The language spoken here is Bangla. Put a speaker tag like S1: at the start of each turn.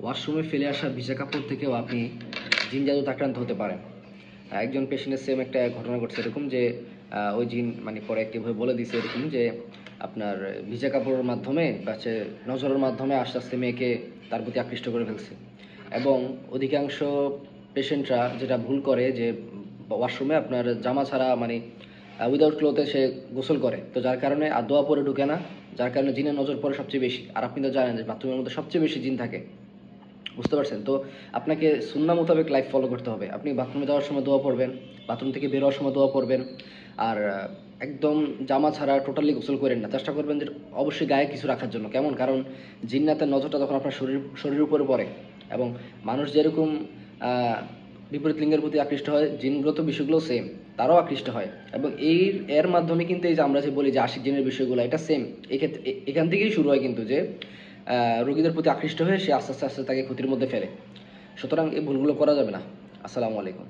S1: ওয়াশরুমে ফেলে আসা ভিজা কাপড় থেকেও আপনি জিন জাদুতে আক্রান্ত হতে পারেন। একজন পেশেন্টের সেম একটা ঘটনা ঘটছে এরকম যে ওই জিন মানে পরে একটিভাবে বলে দিছে এরকম যে আপনার ভিজা কাপড়ের মাধ্যমে বা নজরের মাধ্যমে আস্তে আস্তে মেয়েকে তার প্রতি আকৃষ্ট করে ফেলছে। এবং অধিকাংশ পেশেন্টরা যেটা ভুল করে যে ওয়াশরুমে আপনার জামা ছাড়া মানে উইদাউট ক্লোথে সে গোসল করে, তো যার কারণে আর দোয়া পরে ঢুকে না, যার কারণে জিনের নজর পড়ে সবচেয়ে বেশি। আর আপনি তো জানেন যে বাথরুমের মধ্যে সবচেয়ে বেশি জিন থাকে, বুঝতে পারছেন? তো আপনাকে সুন্নাহ মোতাবেক লাইফ ফলো করতে হবে। আপনি বাথরুমে যাওয়ার সময় দোয়া পড়বেন, বাথরুম থেকে বের হওয়ার সময় দোয়া পড়বেন। আর একদম জামা ছাড়া টোটালি গোসল করেন না, চেষ্টা করবেন যে অবশ্যই গায়ে কিছু রাখার জন্য। কেমন? কারণ জিন্নাতের নজরটা তখন আপনার শরীরের উপরে পড়ে। এবং মানুষ যেরকম বিপরীত লিঙ্গের প্রতি আকৃষ্ট হয়, জিনগুলো তো বিষয়গুলো সেম, তারাও আকৃষ্ট হয়। এবং এর মাধ্যমে কিন্তু এই যে আমরা যে বলি যে আশিক জিনের বিষয়গুলো, এটা সেম। এই ক্ষেত্রে এখান থেকেই শুরু হয় কিন্তু যে রোগীদের প্রতি আকৃষ্ট হয়ে সে আস্তে আস্তে আস্তে তাকে ক্ষতির মধ্যে ফেলে। সুতরাং এই ভুলগুলো করা যাবে না। আসসালামু আলাইকুম।